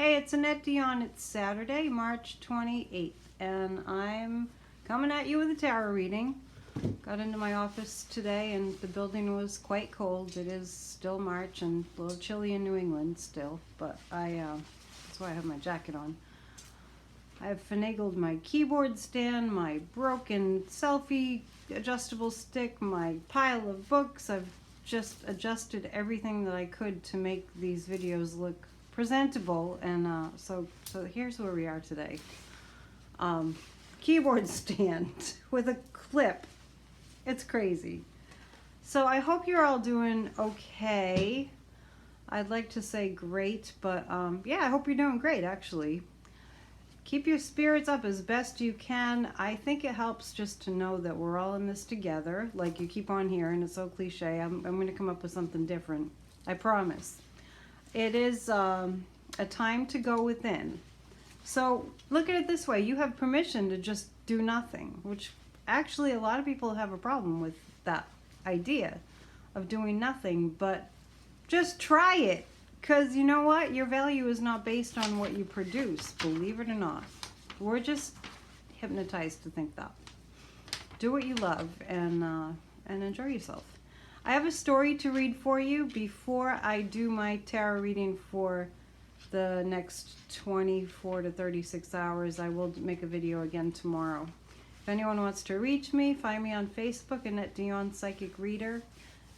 Hey, it's Annette Dion. It's Saturday, March 28th, and I'm coming at you with a tarot reading. Got into my office today, and the building was quite cold. It is still March and a little chilly in New England still, but that's why I have my jacket on. I've finagled my keyboard stand, my broken selfie adjustable stick, my pile of books. I've just adjusted everything that I could to make these videos look presentable, and so here's where we are today. Keyboard stand with a clip. It's crazy. So I hope you're all doing okay. I'd like to say great, but yeah, I hope you're doing great actually. Keep your spirits up as best you can. I think it helps just to know that we're all in this together. Like you keep on hearing, it's so cliche. I'm going to come up with something different. I promise. It is a time to go within. So look at it this way. You have permission to just do nothing, which actually a lot of people have a problem with that idea of doing nothing, but just try it. Because you know what? Your value is not based on what you produce, believe it or not. We're just hypnotized to think that. Do what you love and enjoy yourself. I have a story to read for you before I do my tarot reading for the next 24 to 36 hours. I will make a video again tomorrow. If anyone wants to reach me, find me on Facebook, Annette Dion Psychic Reader.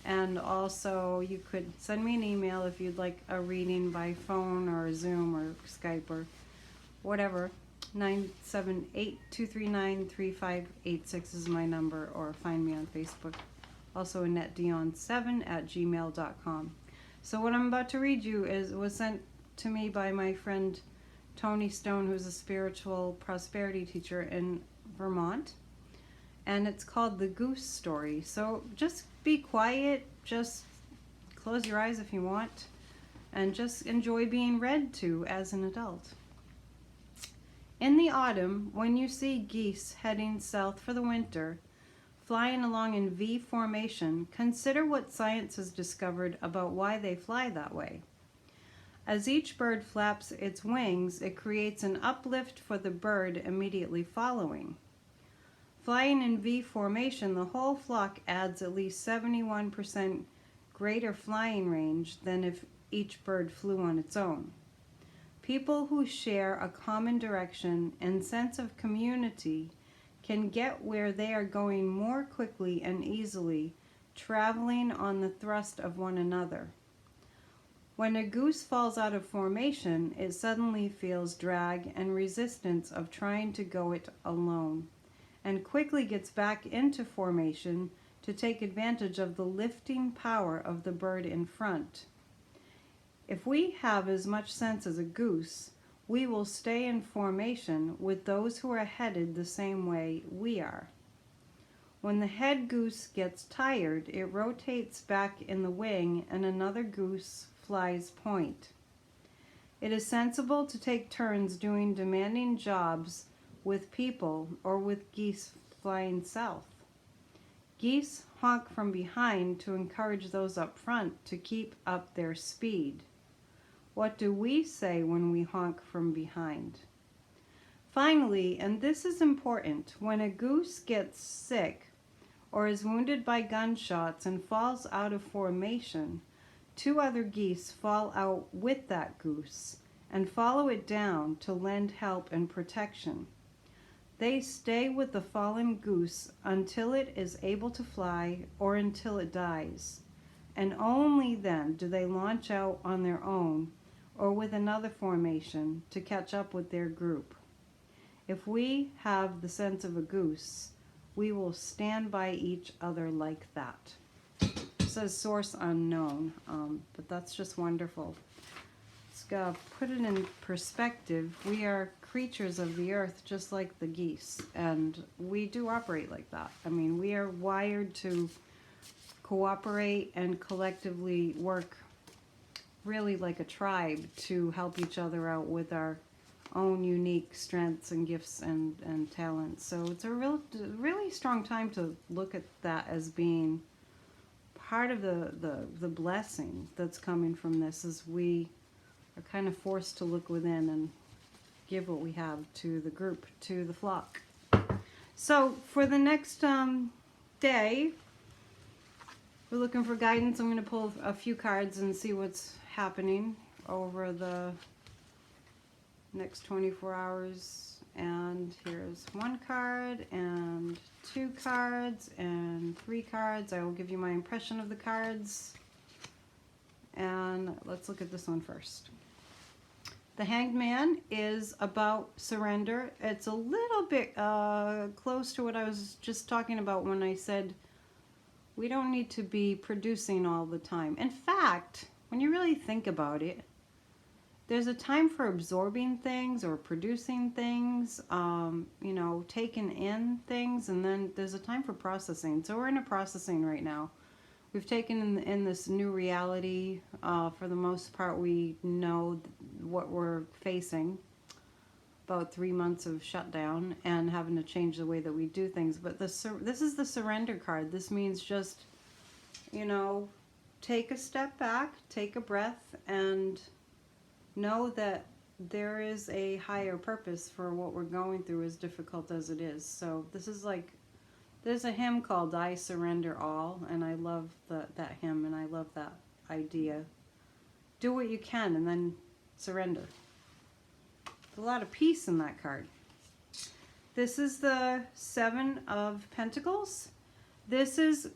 And also you could send me an email if you'd like a reading by phone or Zoom or Skype or whatever. 978-239-3586 is my number, or find me on Facebook. Also AnnetteDion7@gmail.com. So what I'm about to read you was sent to me by my friend Tony Stone, who's a spiritual prosperity teacher in Vermont. And it's called The Goose Story. So just be quiet, just close your eyes if you want, and just enjoy being read to as an adult. In the autumn, when you see geese heading south for the winter, flying along in V formation, consider what science has discovered about why they fly that way. As each bird flaps its wings, it creates an uplift for the bird immediately following. Flying in V formation, the whole flock adds at least 71% greater flying range than if each bird flew on its own. People who share a common direction and sense of community can get where they are going more quickly and easily, traveling on the thrust of one another. When a goose falls out of formation, it suddenly feels drag and resistance of trying to go it alone, and quickly gets back into formation to take advantage of the lifting power of the bird in front. If we have as much sense as a goose, we will stay in formation with those who are headed the same way we are. When the head goose gets tired, it rotates back in the wing and another goose flies point. It is sensible to take turns doing demanding jobs with people or with geese flying south. Geese honk from behind to encourage those up front to keep up their speed. What do we say when we honk from behind? Finally, and this is important, when a goose gets sick or is wounded by gunshots and falls out of formation, two other geese fall out with that goose and follow it down to lend help and protection. They stay with the fallen goose until it is able to fly or until it dies, and only then do they launch out on their own or with another formation to catch up with their group. If we have the sense of a goose, we will stand by each other like that. It says source unknown, but that's just wonderful. Let's put it in perspective. We are creatures of the earth just like the geese, and we do operate like that. I mean, we are wired to cooperate and collectively work really like a tribe to help each other out with our own unique strengths and gifts and talents. So it's a really strong time to look at that as being part of the blessing that's coming from this, as we are kind of forced to look within and give what we have to the group, to the flock. So for the next day, we're looking for guidance. I'm going to pull a few cards and see what's happening over the next 24 hours. And here's one card and 2 cards and 3 cards. I will give you my impression of the cards. And let's look at this one first. The Hanged Man is about surrender. It's a little bit close to what I was just talking about when I said we don't need to be producing all the time. In fact, when you really think about it, there's a time for absorbing things or producing things, you know, taking in things, and then there's a time for processing. So we're in a processing right now. We've taken in this new reality. For the most part, we know what we're facing. About 3 months of shutdown and having to change the way that we do things. But this is the surrender card. This means just, you know, take a step back, take a breath, and know that there is a higher purpose for what we're going through, as difficult as it is. So this is like, there's a hymn called I Surrender All, and I love that hymn, and I love that idea. Do what you can and then surrender. There's a lot of peace in that card. This is the 7 of Pentacles. This is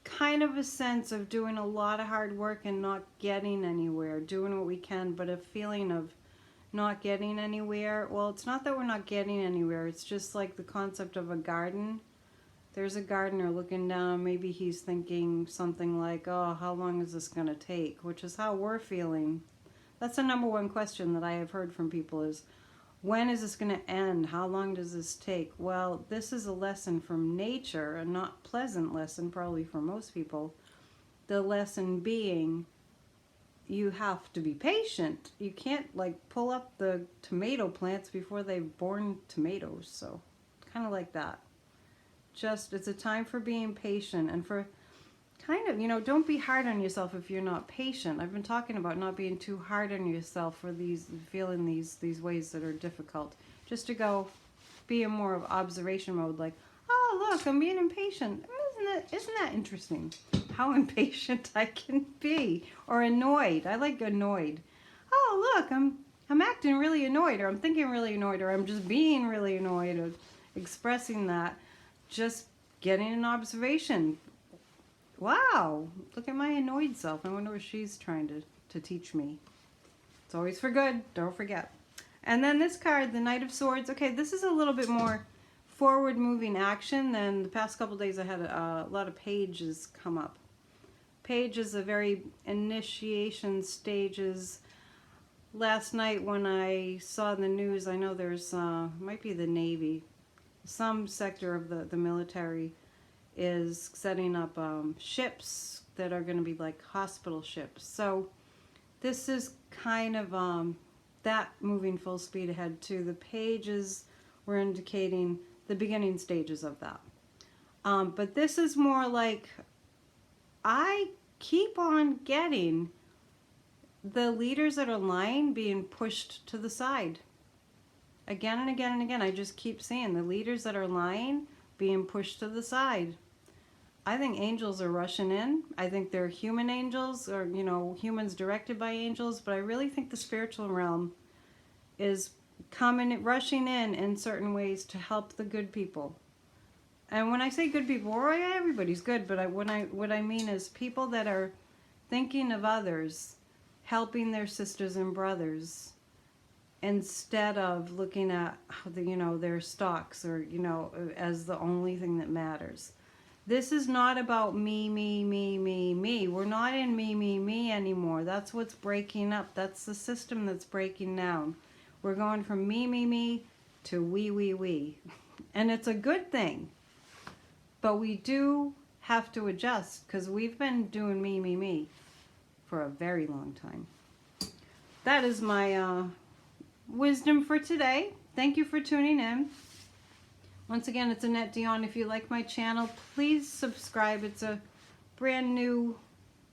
kind of a sense of doing a lot of hard work and not getting anywhere, doing what we can, but a feeling of not getting anywhere. Well, it's not that we're not getting anywhere. It's just like the concept of a garden. There's a gardener looking down. Maybe he's thinking something like, oh, how long is this going to take? Which is how we're feeling. That's the number one question that I have heard from people is, when is this going to end? How long does this take? Well, this is a lesson from nature, a not pleasant lesson probably for most people. The lesson being, you have to be patient. You can't like pull up the tomato plants before they've borne tomatoes. So kind of like that. Just, it's a time for being patient and for kind of, you know, don't be hard on yourself if you're not patient. I've been talking about not being too hard on yourself for feeling these ways that are difficult. Just to go be in more of observation mode, like, oh look, I'm being impatient. Isn't that interesting? How impatient I can be, or annoyed. I like annoyed. Oh look, I'm acting really annoyed, or I'm thinking really annoyed, or I'm just being really annoyed, or expressing that. Just getting an observation. Wow, look at my annoyed self. I wonder what she's trying to teach me. It's always for good, don't forget. And then this card, the Knight of Swords. Okay, this is a little bit more forward-moving action than the past couple days. I had a lot of pages come up. Page is a very initiation stages. Last night when I saw the news, I know there's, might be the Navy, some sector of the military is setting up ships that are going to be like hospital ships. So this is kind of that moving full speed ahead too. The pages were indicating the beginning stages of that. But this is more like, I keep on getting the leaders that are lying being pushed to the side. Again and again and again, I just keep seeing the leaders that are lying being pushed to the side. I think angels are rushing in. I think they're human angels, or, you know, humans directed by angels, but I really think the spiritual realm is rushing in certain ways to help the good people. And when I say good people, well, yeah, everybody's good, but what I mean is people that are thinking of others, helping their sisters and brothers, instead of looking at, you know, their stocks, or, you know, as the only thing that matters. This is not about me, me, me, me, me. We're not in me, me, me anymore. That's what's breaking up. That's the system that's breaking down. We're going from me, me, me to we. And it's a good thing. But we do have to adjust, because we've been doing me, me, me for a very long time. That is my wisdom for today. Thank you for tuning in. Once again, it's Annette Dion. If you like my channel, please subscribe. It's a brand new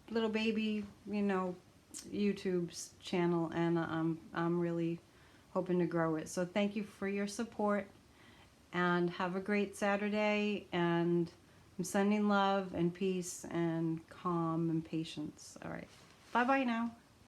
little baby, you know, YouTube's channel, and I'm really hoping to grow it. So thank you for your support, and have a great Saturday, and I'm sending love and peace and calm and patience. All right. Bye-bye now.